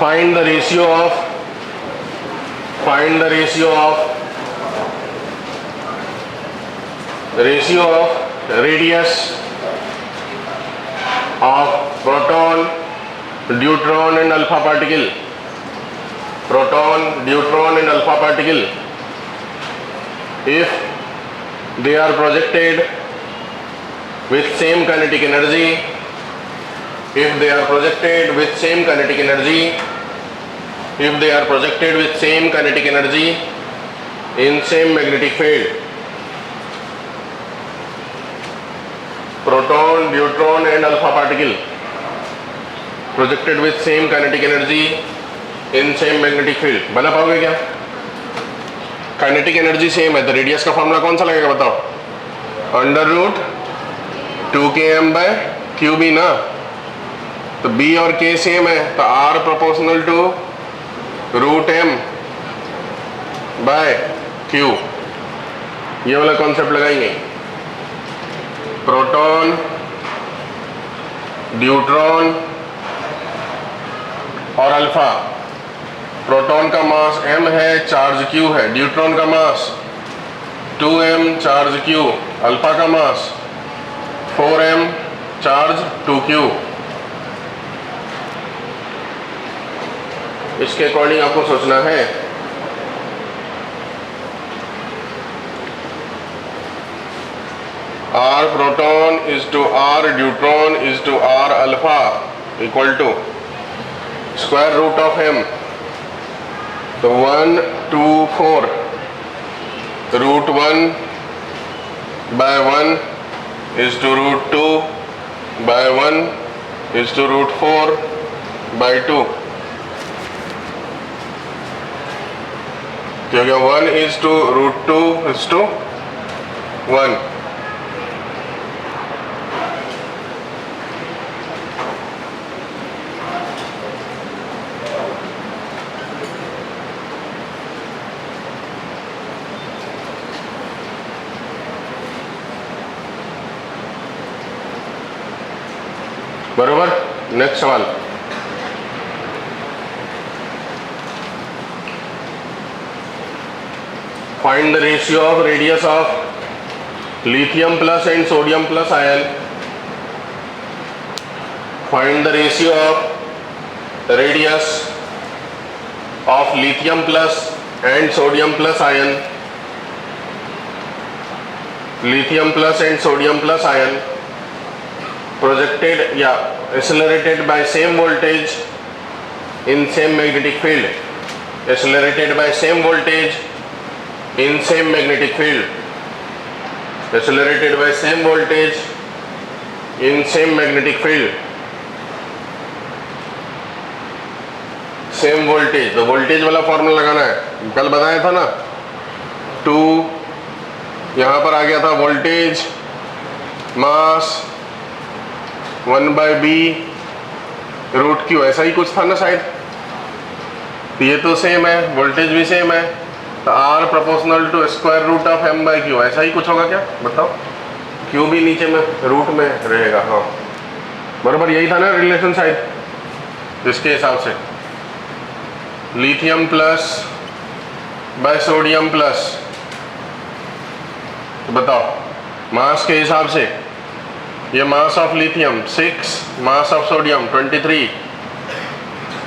find the ratio of radius of proton, deuteron and alpha particle. Proton, deuteron and alpha particle, if they are projected with same kinetic energy, if they are projected with same kinetic energy in same magnetic field. Proton, deuteron and alpha particle projected with same kinetic energy in same magnetic field. बना पाओगे क्या? Kinetic energy same है तो radius का formula कौन सा लगेगा बताओ? √2km/qb ना, तो b और k सेम है तो r प्रोपोर्शनल टू √m/q, ये वाला कॉन्सेप्ट लगाएंगे। प्रोटॉन, ड्यूट्रॉन और अल्फा। प्रोटॉन का मास m है, चार्ज q है। ड्यूट्रॉन का मास 2m, चार्ज q। अल्फा का मास 4m, चार्ज 2q। इसके अकॉर्डिंग आपको सोचना है। R proton is to R deuteron is to R alpha equal to square root of m, तो 1, 2, 4, √1/1 is to √2/1 is to √4/2, क्योंकि 1 is to √2 is to 1। बरोबर। Next सवाल, find the ratio of radius of lithium plus and sodium plus ion. Find the ratio of radius of lithium plus and sodium plus ion. Lithium plus and sodium plus ion projected accelerated by same voltage in same magnetic field. Accelerated by same voltage in same magnetic field. Accelerated by same voltage in same magnetic field. Same voltage, तो voltage वाला formula लगाना है। कल बताया था ना, 2 यहाँ पर आ गया था वोल्टेज, मास 1/b √q, ऐसा ही कुछ था ना शायद। तो ये तो सेम है, वोल्टेज भी सेम है, तो r proportional to square root of m/q, ऐसा ही कुछ होगा क्या बताओ? q भी नीचे में रूट में रहेगा। हाँ बराबर, यही था ना रिलेशन शायद। इसके हिसाब से lithium plus by sodium plus, तो बताओ मास के हिसाब से ये mass of lithium 6, mass of sodium 23,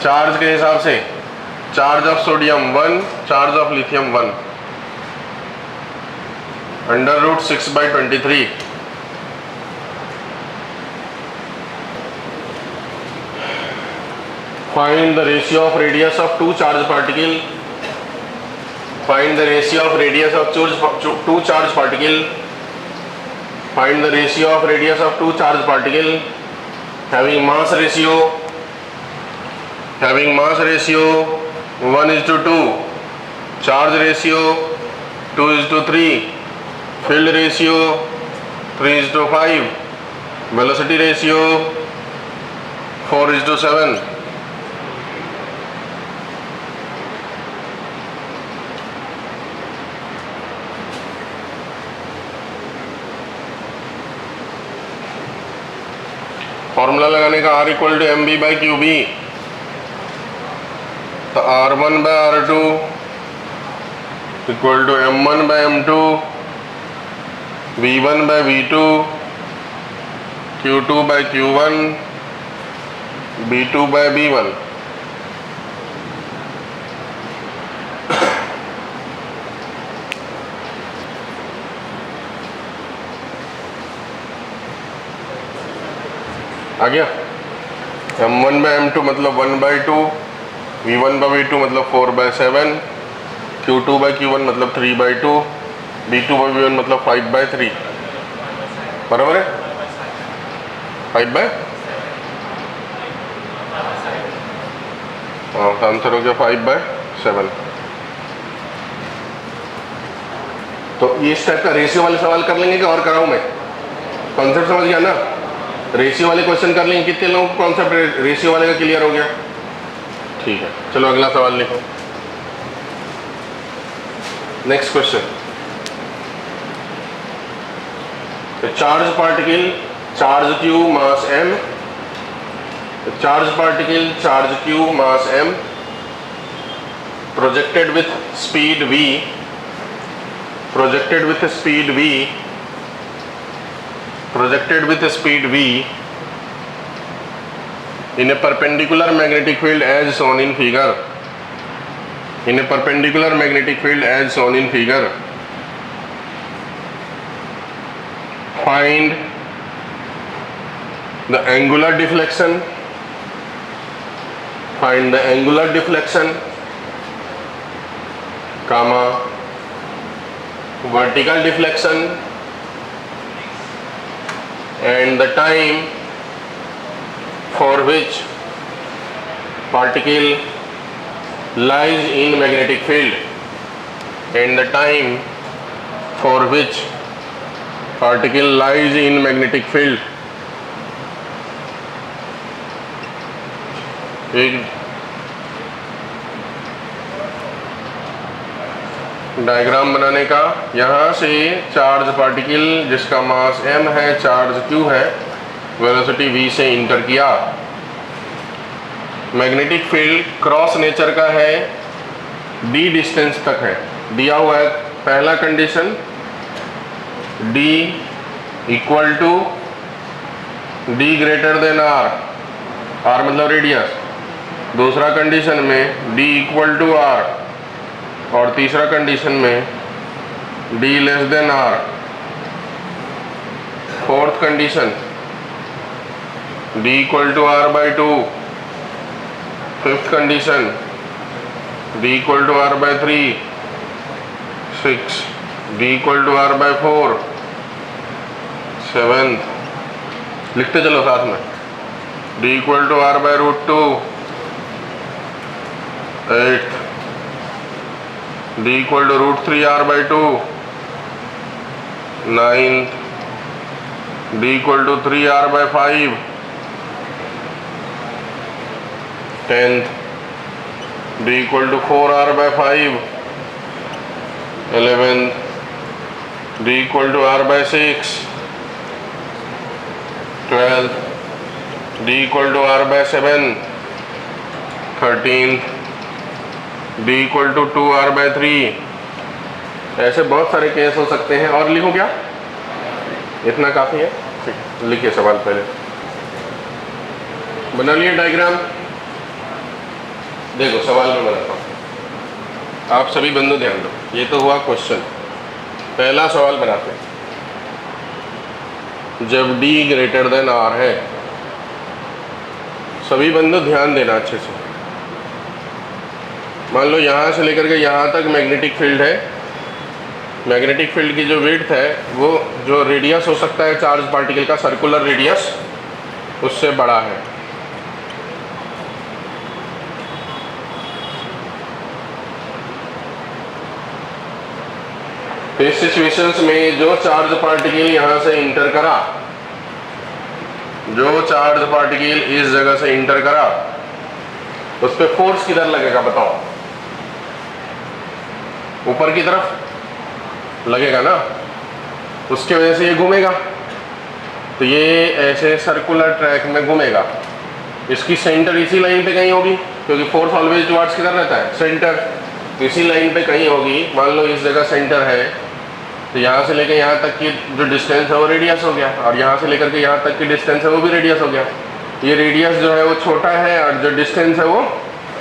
charge के हिसाब से charge of sodium 1, charge of lithium 1, √6/23। Find the ratio of radius of two charge particle. Find the ratio of radius of two charge particle. Find the ratio of radius of two charge particle having mass ratio 1:2, charge ratio 2:3, field ratio 3:5, velocity ratio 4:7। Formula लगाने का R = mv/qb। तो R1/R2 equal to M1/M2 V1/V2 Q2/Q1 B2/B1। आ गया। M1/M2 मतलब 1/2, V1/V2 मतलब 4/7, Q2/Q1 मतलब 3/2, B2/B1 मतलब 5/3। बराबर है 5/, हाँ आंसर हो गया 5/7। तो ये इस टाइप का रेशियो वाले सवाल कर लेंगे कि और कराऊं मैं? कॉन्सेप्ट समझ गया ना? रेशियो वाले क्वेश्चन कर लेंगे। कितने लोगों को कॉन्सेप्ट रेशियो वाले का क्लियर हो गया? ठीक है, चलो अगला सवाल लिखो। Next question. Charge particle charge q mass m, charge particle charge q mass m projected with speed v, projected with speed v in a perpendicular magnetic field as shown in figure, in a perpendicular magnetic field as shown in figure, find the angular deflection, find the angular deflection, comma vertical deflection and the time for which particle lies in magnetic field, and the time for which particle lies in magnetic field। एक diagram बनाने का, यहाँ से charge particle जिसका मास m है, charge q है, velocity v से inter किया। मैग्नेटिक फील्ड क्रॉस नेचर का है, d डिस्टेंस तक है। दिया हुआ है पहला condition d equal to d greater than r, r मतलब रेडियस। दूसरा कंडीशन में d इक्वल टू r, और तीसरा कंडीशन में d less than r। Fourth condition d equal to r/2। Fifth condition d equal to r/3। 6 d equal to r/4। 7 लिखते चलो साथ में d equal to r/√2। 8 d equal to √3 r/2। 9 d equal to 3 r/5। 10 d equal to 4 r/5। 11 d equal to r/6। 12 d equal to r/7। 13 d equal to 2 r/3। ऐसे बहुत सारे case हो सकते हैं। और लिखूं क्या? इतना काफ़ी है? ठीक, लिखिए सवाल पहले। बना लिए डायग्राम? देखो सवाल में बनाता हूँ, आप सभी बंदो ध्यान दो। ये तो हुआ क्वेश्चन। पहला सवाल बनाते हैं। जब d ग्रेटर देन r है, सभी बंदो ध्यान देना अच्छे से। मान लो यहाँ से लेकर के यहाँ तक मैग्नेटिक फील्ड है। मैग्नेटिक फील्ड की जो विड्थ है, वो जो रेडियस हो सकता है चार्ज पार्टिकल का, सर्कुलर रेडियस, उससे बड़ा है। इस सिचुएशंस में जो चार्ज पार्टिकल यहाँ से इंटर करा, जो चार्ज पार्टिकल इस जगह से इंटर करा, उस पर फोर्स किधर लगेगा बताओ? ऊपर की तरफ लगेगा ना, उसके वजह से ये घूमेगा। तो ये ऐसे सर्कुलर ट्रैक में घूमेगा। इसकी सेंटर इसी लाइन पे कहीं होगी। क्योंकि फोर्स ऑलवेज टुवर्ड्स किधर रहता है, सेंटर। तो इसी लाइन पे कहीं होगी, मान लो इस जगह सेंटर है, तो यहाँ से लेकर यहाँ तक की जो डिस्टेंस है वो रेडियस हो गया, और यहाँ से लेकर के यहाँ तक की डिस्टेंस है वो भी रेडियस हो गया। ये रेडियस जो है वो छोटा है और जो डिस्टेंस है वो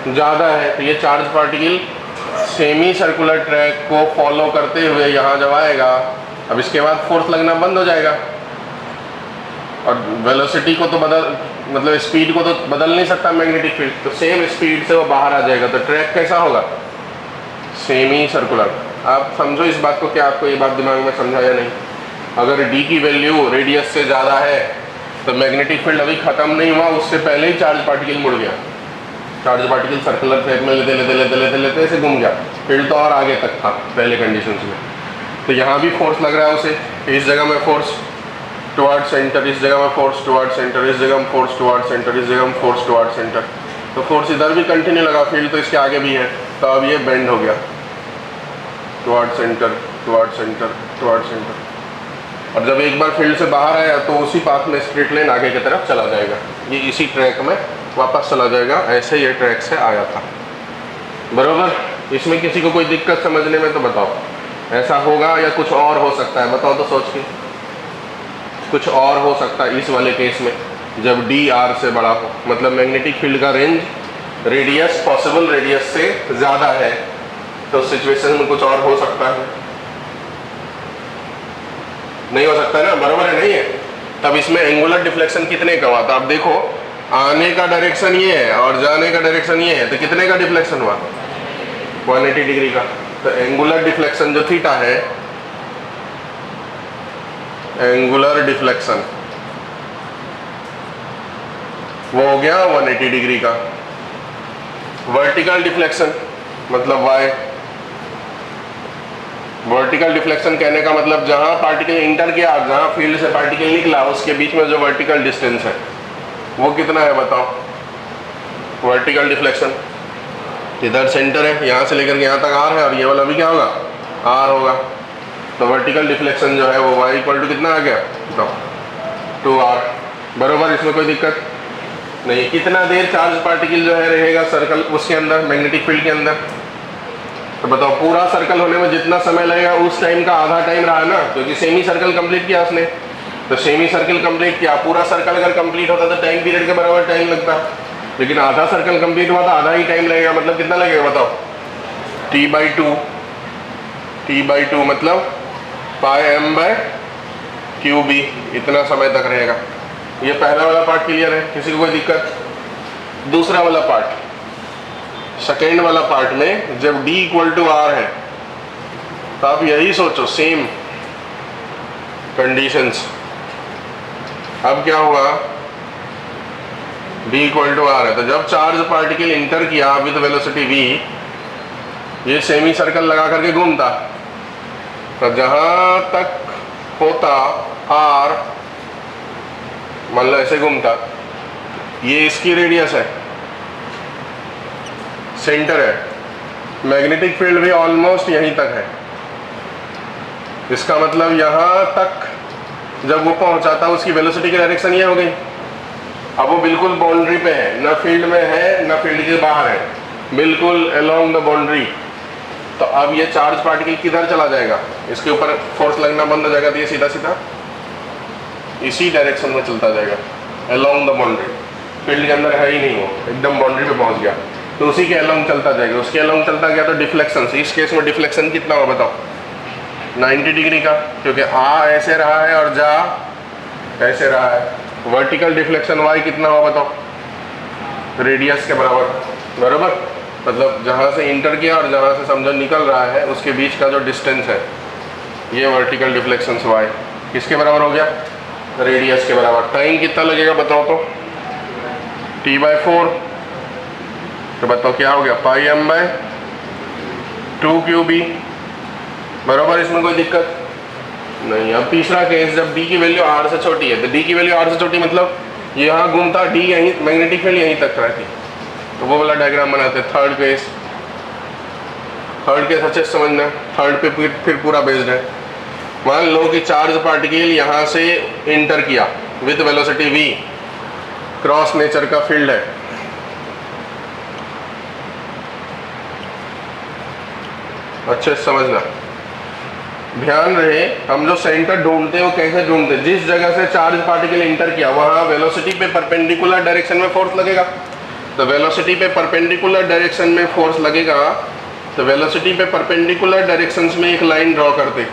ज़्यादा है। तो ये charge particle semi circular track को फॉलो करते हुए यहाँ जब आएगा, अब इसके बाद फोर्स लगना बंद हो जाएगा, और वेलोसिटी को तो मतलब स्पीड को तो बदल नहीं सकता मैग्नेटिक फील्ड, तो सेम स्पीड से वो बाहर आ जाएगा। तो ट्रैक कैसा होगा, सेमी सर्कुलर। आप समझो इस बात को, क्या आपको ये बात दिमाग में समझाया नहीं? अगर d की वैल्यू रेडियस से ज़्यादा है तो मैग्नेटिक फील्ड अभी ख़त्म नहीं हुआ, उससे पहले ही चार्ज पार्टिकल मुड़ गया। चार्ज पार्टिकल सर्कुलर शेप में लेते लेते लेते लेते लेते ऐसे घूम गया, फील्ड तो और आगे तक था पहले कंडीशंस में। तो यहाँ भी फोर्स लग रहा है उसे, इस जगह में फोर्स टुवर्ड सेंटर, इस जगह में फोर्स टुवर्ड सेंटर, इस जगह में फोर्स टुवर्ड सेंटर, इस जगह में फोर्स टुवर्ड सेंटर। तो फोर्स इधर भी कंटिन्यू लगा, फील्ड तो इसके आगे भी है। तो अब ये बेंड हो गया toward centre, toward centre, toward centre, और जब एक बार फील्ड से बाहर आया तो उसी पाथ में स्ट्रेट लाइन आगे की तरफ चला जाएगा, ये इसी ट्रैक में वापस चला जाएगा। ऐसे ये ट्रैक से आया था, बरोबर। इसमें किसी को कोई दिक्कत समझने में तो बताओ, ऐसा होगा या कुछ और हो सकता है? बताओ तो सोच के। कुछ और हो सकता है इस वाले केस में, जब डी आर से बड़ा हो, मतलब मैग्नेटिक फील्ड का रेंज रेडियस, पॉसिबल रेडियस से ज़्यादा है, तो सिचुएशन में कुछ और हो सकता है। नहीं हो सकता है ना, बराबर है, नहीं है? तब इसमें एंगुलर डिफ्लेक्शन कितने का हुआ था? अब देखो, आने का डायरेक्शन ये है और जाने का डायरेक्शन ये है, तो कितने का डिफ्लेक्शन हुआ? 180 डिग्री का। तो एंगुलर डिफ्लेक्शन जो थीटा है, एंगुलर डिफ्लेक्शन वो हो गया 180 डिग्री का। वर्टिकल डिफ्लेक्शन मतलब वाई। वर्टिकल डिफ्लेक्शन कहने का मतलब जहां पार्टिकल इंटर किया, जहां फील्ड से पार्टिकल निकला, उसके बीच में जो वर्टिकल डिस्टेंस है वो कितना है बताओ? वर्टिकल डिफ्लेक्शन इधर सेंटर है, यहाँ से लेकर के यहाँ तक आर है, और ये वाला भी क्या होगा? आर होगा। तो वर्टिकल डिफ्लेक्शन जो है वो y इक्वल टू कितना आ गया? तो 2r, बरोबर। इसमें कोई दिक्कत नहीं। कितना देर चार्ज पार्टिकल जो है रहेगा सर्कल उसके अंदर, मैग्नेटिक फील्ड के अंदर? तो बताओ, पूरा सर्कल होने में जितना समय लगेगा उस टाइम का आधा टाइम रहा ना, क्योंकि सेमी सर्कल कंप्लीट किया उसने। तो सेमी सर्कल कंप्लीट किया, पूरा सर्कल अगर कंप्लीट होता तो टाइम पीरियड के बराबर टाइम लगता, लेकिन आधा सर्कल कंप्लीट हुआ तो आधा ही टाइम लगेगा। मतलब कितना लगेगा बताओ? t/2, t/2 मतलब πm/qb, इतना समय तक रहेगा। ये पहला वाला पार्ट क्लियर है, किसी को कोई दिक्कत? दूसरा वाला पार्ट, सेकेंड वाला पार्ट में जब d इक्वल टू r है तो आप यही सोचो, सेम कंडीशंस। अब क्या हुआ? d इक्वल टू r है, तो जब चार्ज पार्टिकल इंटर किया विद वेलोसिटी v, ये सेमी सर्कल लगा करके घूमता, तो जहां तक होता r, मान लो ऐसे घूमता, ये इसकी रेडियस है, सेंटर है, मैग्नेटिक फील्ड भी ऑलमोस्ट यहीं तक है। इसका मतलब यहाँ तक जब वो पहुँचाता उसकी वेलोसिटी की डायरेक्शन ये हो गई। अब वो बिल्कुल बाउंड्री पे है, ना फील्ड में है ना फील्ड के बाहर है, बिल्कुल अलोंग द बाउंड्री। तो अब ये चार्ज पार्टिकल किधर चला जाएगा? इसके ऊपर फोर्स लगना बंद हो जाएगा, तो ये सीधा सीधा इसी डायरेक्शन में चलता जाएगा, अलोंग द बाउंड्री। फील्ड के अंदर है ही नहीं, वो एकदम बाउंड्री पे पहुंच गया, तो उसी के अलोंग चलता जाएगा। उसके अलोंग चलता गया तो डिफ्लेक्शन, इस केस में डिफ्लेक्शन कितना होगा बताओ? 90 डिग्री का, क्योंकि आ ऐसे रहा है और जा ऐसे रहा है। वर्टिकल डिफ्लेक्शन y कितना होगा बताओ? रेडियस के बराबर, बराबर। मतलब जहाँ से इंटर किया और जहाँ से समझो निकल रहा है उसके बीच का जो डिस्टेंस है, ये वर्टिकल डिफ्लेक्शन y किसके बराबर हो गया? रेडियस के बराबर। टाइम कितना लगेगा बताओ तो? t/4, तो बताओ क्या हो गया? πm/2qb, बराबर। इसमें कोई दिक्कत नहीं। अब तीसरा केस, जब d की वैल्यू r से छोटी है, तो d की वैल्यू r से छोटी मतलब यहाँ घूमता, d यहीं, मैग्नेटिक फील्ड यहीं तक रहती, तो वो वाला डायग्राम बनाते। थर्ड केस, अच्छे से समझना, थर्ड पे फिर पूरा बेस्ड है। मान लो कि चार्ज पार्टिकल यहाँ से इंटर किया with velocity v, cross nature का फील्ड है, अच्छे से समझना, ध्यान रहे हम जो सेंटर ढूंढते हैं वो कैसे ढूंढते हैं, जिस जगह से चार्ज पार्टिकल इंटर किया वहां वेलोसिटी पे परपेंडिकुलर डायरेक्शन में फोर्स लगेगा, तो वेलोसिटी पे परपेंडिकुलर डायरेक्शन में फोर्स लगेगा, तो वेलोसिटी पे परपेंडिकुलर डायरेक्शंस में एक लाइन ड्रॉ करते।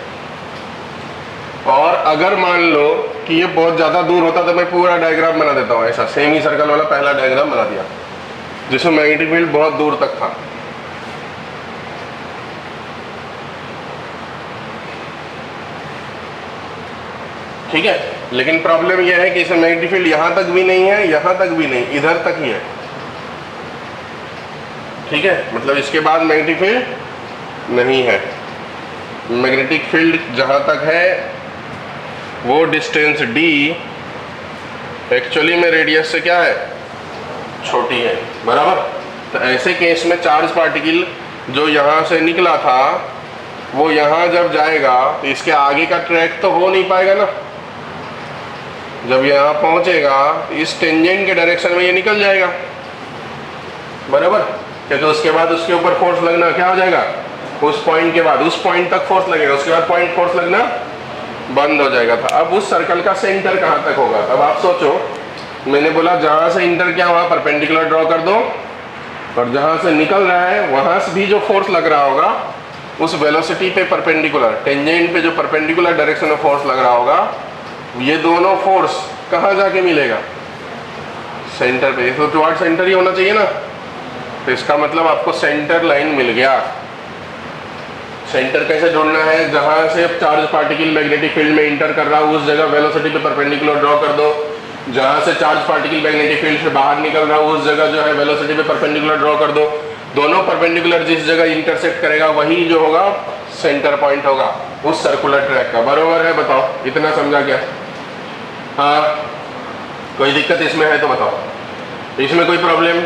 और अगर मान लो कि ये बहुत ज़्यादा दूर होता तो मैं पूरा डायग्राम बना देता हूँ, ऐसा सेमी सर्कल वाला पहला डायग्राम बना दिया जिसमें मैग्नेटिक फील्ड बहुत दूर तक था। ठीक है, लेकिन प्रॉब्लम यह है कि इसमें मैग्नेटिक फील्ड यहाँ तक भी नहीं है, यहाँ तक भी नहीं, इधर तक ही है। ठीक है, मतलब इसके बाद मैग्नेटिक फील्ड नहीं है। मैग्नेटिक फील्ड जहाँ तक है वो डिस्टेंस d एक्चुअली में रेडियस से क्या है, छोटी है, बराबर। तो ऐसे केस में चार्ज पार्टिकल जो यहाँ से निकला था वो यहाँ जब जाएगा तो इसके आगे का ट्रैक तो हो नहीं पाएगा ना, जब यहाँ पहुँचेगा तो इस टेंजेंट के डायरेक्शन में ये निकल जाएगा, बराबर। क्योंकि उसके बाद उसके ऊपर फोर्स लगना क्या हो जाएगा, उस पॉइंट के बाद उस पॉइंट तक फोर्स लगेगा, उसके बाद पॉइंट फोर्स लगना बंद हो जाएगा था। अब उस सर्कल का सेंटर कहाँ तक होगा, अब आप सोचो, मैंने बोला जहाँ से इंटर किया वहाँ परपेंडिकुलर ड्रॉ कर दो, और जहाँ से निकल रहा है वहाँ से भी जो फोर्स लग रहा होगा उस वेलोसिटी पे परपेंडिकुलर, टेंजेंट पे जो परपेंडिकुलर डायरेक्शन में फोर्स लग रहा होगा, ये दोनों फोर्स कहाँ जाके मिलेगा, सेंटर पे। तो टुवर्ड सेंटर ही होना चाहिए ना, तो इसका मतलब आपको सेंटर लाइन मिल गया। सेंटर कैसे ढूंढना है, जहाँ से चार्ज पार्टिकल मैग्नेटिक फील्ड में इंटर कर रहा है उस जगह वेलोसिटी पे परपेंडिकुलर ड्रॉ कर दो, जहाँ से चार्ज पार्टिकल मैग्नेटिक फील्ड से बाहर निकल रहा है उस जगह जो है वेलोसिटी पे परपेंडिकुलर ड्रॉ कर दो। दोनों परपेंडिकुलर जिस जगह इंटरसेक्ट करेगा वही जो होगा सेंटर पॉइंट होगा उस सर्कुलर ट्रैक का, बरोबर है। बताओ, इतना समझा क्या? हाँ, कोई दिक्कत इसमें है तो बताओ, इसमें कोई प्रॉब्लम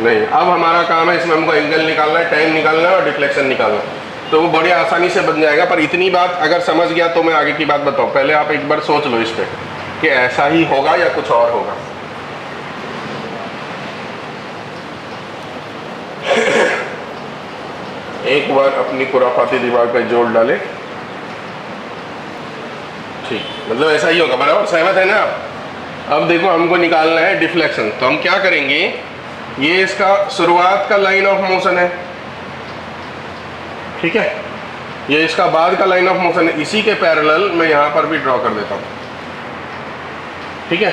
नहीं। अब हमारा काम है इसमें हमको एंगल निकालना है, टाइम निकालना है और डिफ्लेक्शन निकालना है, तो वो बड़े आसानी से बन जाएगा। पर इतनी बात अगर समझ गया तो मैं आगे की बात बताऊँ, पहले आप एक बार सोच लो इस पर कि ऐसा ही होगा या कुछ और होगा। एक बार अपनी खुराफाती दिमाग पे जोड़ डाले, ठीक, मतलब ऐसा ही होगा, बराबर, सहमत है ना आप? अब देखो हमको निकालना है डिफ्लेक्शन, तो हम क्या करेंगे, ये इसका शुरुआत का लाइन ऑफ मोशन है, ठीक है, ये इसका बाद का लाइन ऑफ मोशन है, इसी के पैरेलल मैं यहाँ पर भी ड्रॉ कर देता हूँ, ठीक है।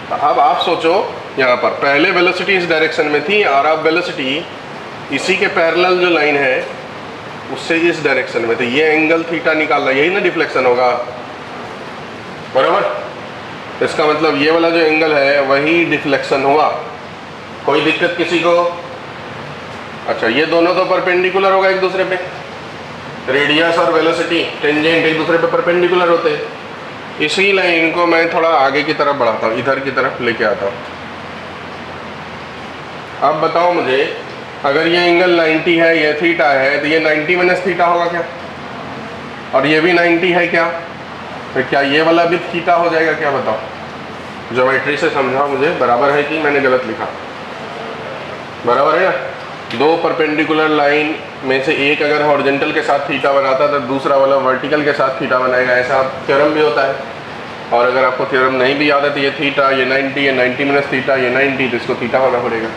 तो अब आप सोचो, यहाँ पर पहले वेलोसिटी इस डायरेक्शन में थी और अब वेलोसिटी इसी के पैरेलल जो लाइन है उससे इस डायरेक्शन में, तो ये एंगल थीटा निकालना, यही ना डिफ्लेक्शन होगा, बराबर। इसका मतलब ये वाला जो एंगल है वही डिफ्लेक्शन हुआ। कोई दिक्कत किसी को? अच्छा, ये दोनों तो परपेंडिकुलर होगा एक दूसरे पे, रेडियस और वेलोसिटी टेंजेंट एक दूसरे पे परपेंडिकुलर होते हैं। इसी लाइन को मैं थोड़ा आगे की तरफ बढ़ाता हूँ, इधर की तरफ लेके आता हूँ। अब बताओ मुझे, अगर ये एंगल 90 है, ये थीटा है, तो ये 90 माइनस थीटा होगा क्या? और ये भी 90 है क्या? तो क्या ये वाला भी थीटा हो जाएगा क्या? बताओ, ज्योमेट्री से समझाओ मुझे, बराबर है कि मैंने गलत लिखा? बराबर है ना। दो परपेंडिकुलर लाइन में से एक अगर हॉरिजॉन्टल के साथ थीटा बनाता है तो दूसरा वाला वर्टिकल के साथ थीटा बनाएगा, ऐसा थ्योरम भी होता है। और अगर आपको थ्योरम नहीं भी याद है तो ये थीटा, ये 90, ये 90 माइनस थीटा, ये 90, तो इसको थीटा होना पड़ेगा,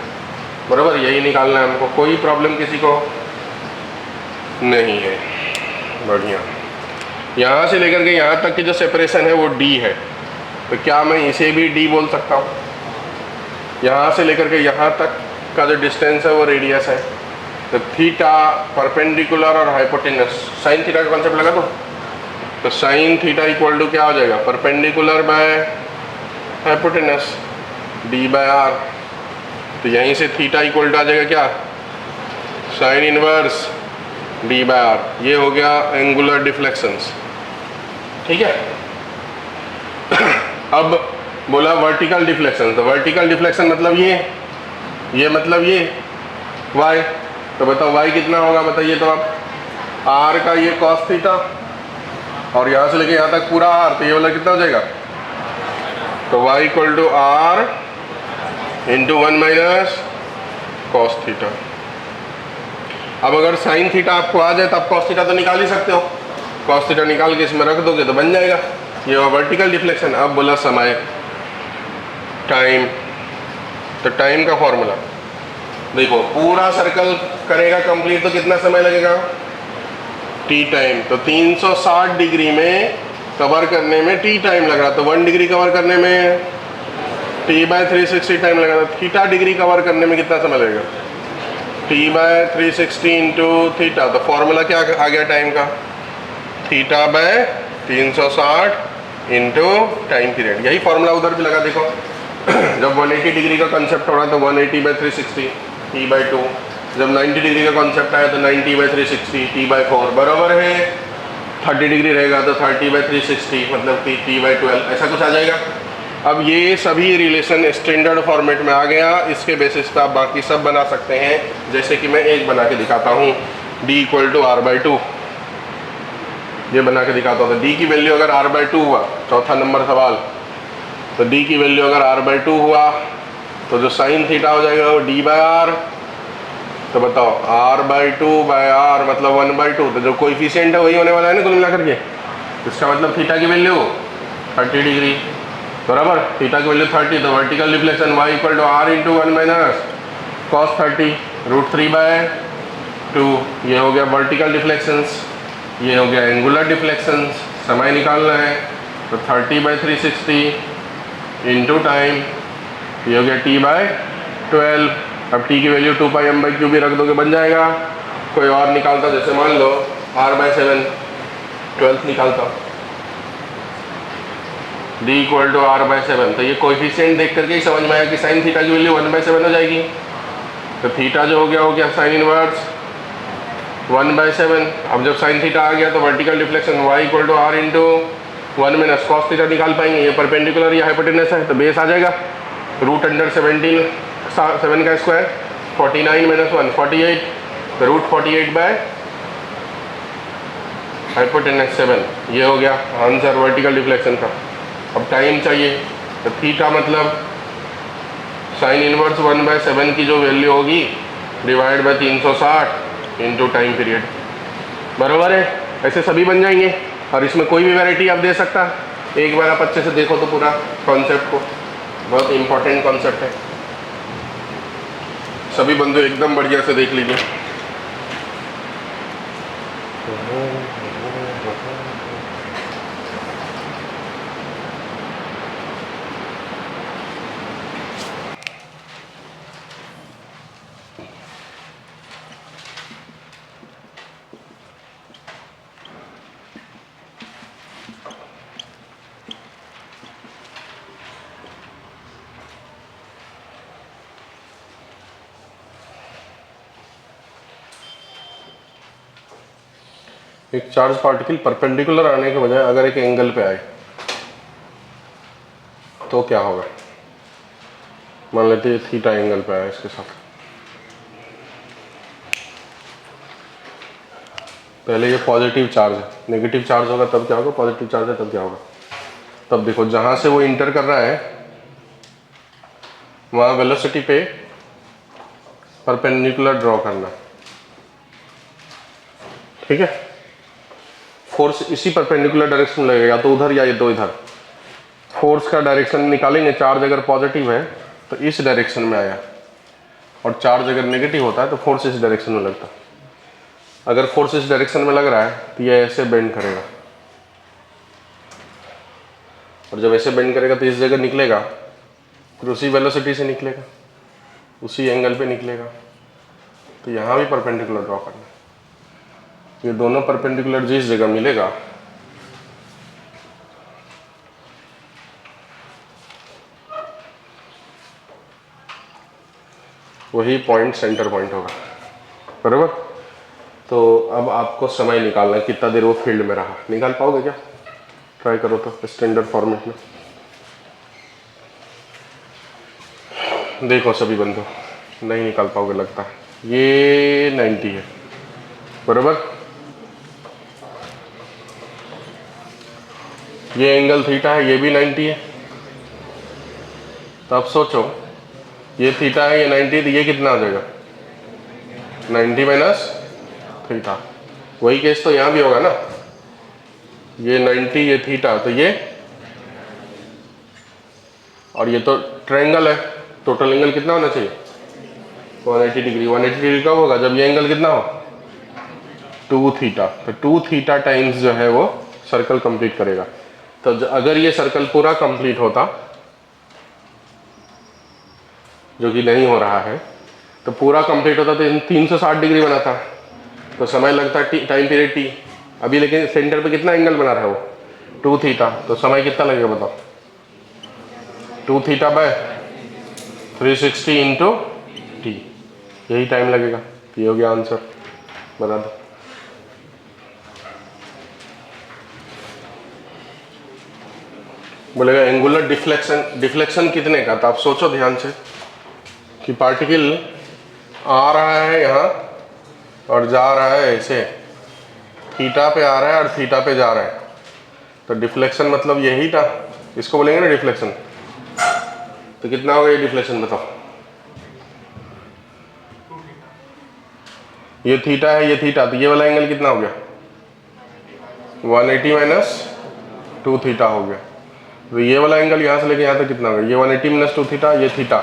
बराबर। यही निकालना है हमको, कोई प्रॉब्लम किसी को नहीं है, बढ़िया। यहाँ से लेकर के यहाँ तक की जो सेपरेशन है वो d है, तो क्या मैं इसे भी d बोल सकता हूँ? यहाँ से लेकर के यहाँ तक का जो डिस्टेंस है वो रेडियस है, तो थीटा परपेंडिकुलर और हाइपोटेनस, साइन थीटा का कॉन्सेप्ट लगा दो, तो साइन थीटा इक्वल टू क्या हो जाएगा, परपेंडिकुलर बाय हाइपोटेनस d/r। तो यहीं से थीटा इक्वल टू आ जाएगा क्या, साइन इनवर्स d/r। ये हो गया एंगुलर डिफ्लेक्शंस, ठीक है। अब बोला वर्टिकल डिफ्लेक्शन, तो वर्टिकल डिफ्लेक्शन मतलब ये मतलब ये y, तो बताओ y कितना होगा, बताइए तो आप। r का ये cos थीटा और यहाँ से लेके यहाँ तक पूरा r, तो ये वाला कितना हो जाएगा, तो y equal to r into 1 minus cos theta. अब अगर साइन थीटा आपको आ जाए तो आप कॉस थीटा तो निकाल ही सकते हो, कॉस थीटा निकाल के इसमें रख दोगे तो बन जाएगा। ये हुआ वर्टिकल डिफ्लेक्शन। अब बोला समय, टाइम, तो टाइम का फॉर्मूला देखो, पूरा सर्कल करेगा कंप्लीट तो कितना समय लगेगा, टी टाइम। तो 360 डिग्री में कवर करने में टी टाइम लग रहा, तो 1 डिग्री कवर करने में टी बाय 360 टाइम लगा। थीटा डिग्री कवर करने में कितना समय लगेगा, टी बाय 360 इंटू थीटा। तो फॉर्मूला क्या आ गया टाइम का, theta by 360 into time period. यही फॉर्मूला उधर भी लगा देखो। जब 180 डिग्री का कंसेप्ट हो रहा है तो 180 बाई 360 टी बाई 2। जब 90 डिग्री का कंसेप्ट आया तो 90 बाई 360 टी बाई 4 बराबर है। 30 डिग्री रहेगा तो 30 बाई 360 मतलब टी बाई 12, ऐसा कुछ आ जाएगा। अब ये सभी रिलेशन स्टैंडर्ड फॉर्मेट में आ गया। इसके बेसिस पे आप बाकी सब बना सकते हैं। जैसे कि मैं एक बना के दिखाता हूँ, d equal to R by 2, ये बना के दिखाता हूँ। तो d की वैल्यू अगर r बाई 2 हुआ, चौथा नंबर सवाल, तो d की वैल्यू अगर r बाई 2 हुआ तो जो साइन थीटा हो जाएगा वो d बाई आर। तो बताओ r बाई 2 बाई आर मतलब 1 बाई 2, तो जो कोएफिशिएंट है वही होने वाला है ना कुल मिलाकर के। इसका मतलब थीटा की वैल्यू 30 डिग्री बराबर, थीटा की वैल्यू 30, तो vertical deflection y equal to r into 1 minus cos 30 root 3 by 2। ये हो गया वर्टिकल डिफ्लेक्शंस, ये हो गया एंगुलर डिफ्लेक्शंस। समय निकालना है तो 30 बाई 360 इंटू टाइम, ये हो गया t बाय 12। अब t की value 2 pi m by Q भी रख दोगे बन जाएगा। कोई और निकालता, जैसे मान लो r बाई 7 12 निकालता, d equal to R by 7। तो ये कोएफिशिएंट देख करके ही समझ में आया कि साइन थीटा की वैल्यू 1 बाई 7 हो जाएगी। तो थीटा जो हो गया साइन इनवर्स 1 बाई 7। अब जब साइन थीटा आ गया तो vertical deflection y equal to R into 1 minus cos theta निकाल पाएंगे। ये परपेंडिकुलर या हाइपोटेनस है तो बेस आ जाएगा, रूट अंडर 17 7 का स्क्वायर 49 माइनस 1 48, तो रूट 48 बाय हाइपोटेनस 7। ये हो गया आंसर वर्टिकल डिफ्लेक्शन का। अब टाइम चाहिए, तो थीटा मतलब साइन इनवर्स 1 बाय 7 की जो वैल्यू होगी divide by 360 into time period बराबर है। ऐसे सभी बन जाएंगे और इसमें कोई भी वैरायटी आप दे सकता। एक बार आप अच्छे से देखो तो पूरा कॉन्सेप्ट को, बहुत इंपॉर्टेंट कॉन्सेप्ट है। सभी बंदे एकदम बढ़िया से देख लीजिए। एक चार्ज पार्टिकल परपेंडिकुलर आने के बजाय अगर एक एंगल पे आए तो क्या होगा। मान लेते हैं थीटा एंगल पे आया इसके साथ। पहले ये पॉजिटिव चार्ज है, नेगेटिव चार्ज होगा तब क्या होगा, पॉजिटिव चार्ज है तब क्या होगा। तब देखो जहाँ से वो इंटर कर रहा है वहाँ वेलोसिटी पे परपेंडिकुलर ड्रॉ करना, ठीक है। फोर्स इसी परपेंडिकुलर डायरेक्शन में लगेगा, या तो उधर या ये तो इधर। फोर्स का डायरेक्शन निकालेंगे, चार्ज अगर पॉजिटिव है तो इस डायरेक्शन में आया, और चार्ज अगर नेगेटिव होता है तो फोर्स इस डायरेक्शन में लगता। अगर फोर्स इस डायरेक्शन में लग रहा है तो ये ऐसे बेंड करेगा, और जब ऐसे बेंड करेगा तो इस जगह निकलेगा, फिर उसी वेलोसिटी से निकलेगा, उसी एंगल पे निकलेगा। तो यहाँ भी परपेंडिकुलर ड्रॉ करना है। ये दोनों परपेंडिकुलर जिस जगह मिलेगा वही पॉइंट सेंटर पॉइंट होगा बराबर। तो अब आपको समय निकालना है कितना देर वो फील्ड में रहा। निकाल पाओगे क्या, ट्राई करो तो स्टैंडर्ड फॉर्मेट में। देखो सभी बंदो नहीं निकाल पाओगे लगता है। ये 90 है बराबर, ये एंगल थीटा है, ये भी 90 है। तो अब सोचो ये थीटा है, ये 90, तो ये कितना आ जाएगा 90 माइनस थीटा। वही केस तो यहाँ भी होगा ना, ये 90 ये थीटा, तो ये और ये तो ट्रायंगल है, टोटल एंगल कितना होना चाहिए 180 डिग्री। 180 डिग्री कब होगा, जब ये एंगल कितना हो 2 थीटा। तो 2 थीटा टाइम्स जो है वो सर्कल कंप्लीट करेगा। तो अगर ये सर्कल पूरा कंप्लीट होता, जो कि नहीं हो रहा है, तो पूरा कंप्लीट होता तो 360 डिग्री बनाता, तो समय लगता टाइम पीरियड टी। अभी लेकिन सेंटर पे कितना एंगल बना रहा है वो 2 थीटा, तो समय कितना लगेगा बताओ 2 थीटा बाय 360 इंटू टी, यही टाइम लगेगा। ये हो गया आंसर, बता दो। बोलेगा एंगुलर डिफ्लेक्शन कितने का, तो आप सोचो ध्यान से कि पार्टिकल आ रहा है यहाँ और जा रहा है ऐसे, थीटा पे आ रहा है और थीटा पे जा रहा है, तो डिफ्लेक्शन मतलब यही था, इसको बोलेंगे ना डिफ्लेक्शन। तो कितना होगा ये डिफ्लेक्शन बताओ, ये थीटा है ये थीटा, तो ये वाला एंगल कितना हो गया 180 माइनस 2 थीटा हो गया। तो ये वाला एंगल यहाँ से लेके यहाँ तक कितना होगा, ये 180 माइनस 2 थीटा, ये थीटा,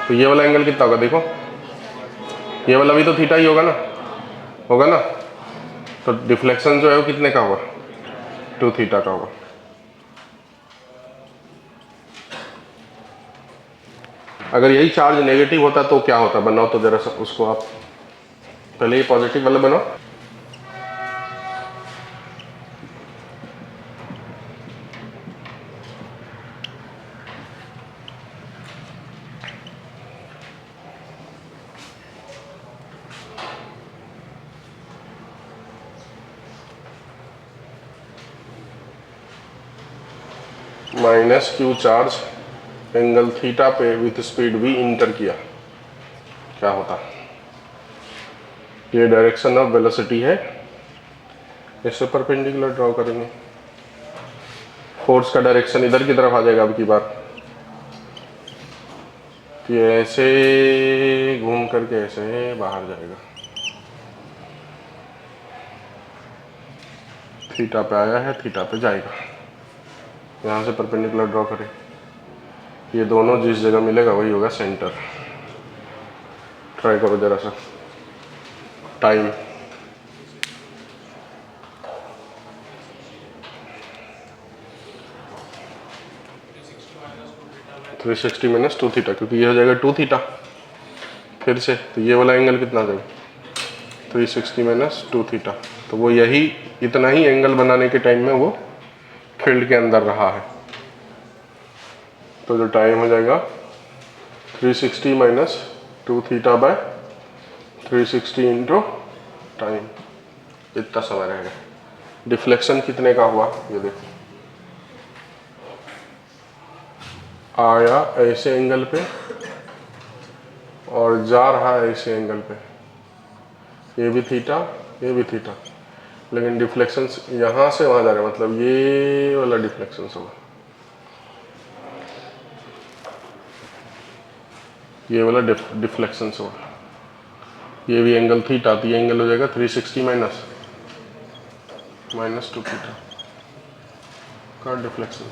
तो ये वाला एंगल कितना होगा देखो, ये वाला भी तो थीटा ही होगा ना, तो डिफ्लेक्शन जो है वो कितने का होगा 2 थीटा का होगा। अगर यही चार्ज नेगेटिव होता तो क्या होता, बनाओ तो जरा सा उसको, आप पहले ये पॉजिटिव वाला बनाओ। Minus Q charge angle theta पे विथ स्पीड v इंटर किया, क्या होता, ये डायरेक्शन ऑफ वेलोसिटी है, इससे परपेंडिकुलर ड्रॉ करेंगे, फोर्स का डायरेक्शन इधर की तरफ आ जाएगा अब की बार, कि ऐसे घूम करके ऐसे बाहर जाएगा, थीटा पे आया है थीटा पे जाएगा, यहाँ से परपेंडिकुलर ड्रॉ करें, ये दोनों जिस जगह मिलेगा वही होगा सेंटर। ट्राई करो जरा सा, टाइम 360 माइनस 2 थीटा, क्योंकि ये हो जाएगा 2 थीटा फिर से, तो ये वाला एंगल कितना आ जाएगा 360 माइनस 2 थीटा, तो वो यही इतना ही एंगल बनाने के टाइम में वो फील्ड के अंदर रहा है, तो जो टाइम हो जाएगा 360 minus 2 theta by 360 into time, इतना समय रहेगा। डिफ्लेक्शन कितने का हुआ ये देखो, आया ऐसे एंगल पे और जा रहा है ऐसे एंगल पे, ये भी थीटा ये भी थीटा, लेकिन डिफ्लेक्शन यहाँ से वहाँ जा रहा है, मतलब ये वाला डिफ्लेक्शन होगा, ये वाला डिफ्लेक्शन होगा, ये भी एंगल थीटा, तो ये एंगल हो जाएगा 360 माइनस 2 थीटा का डिफ्लेक्शन।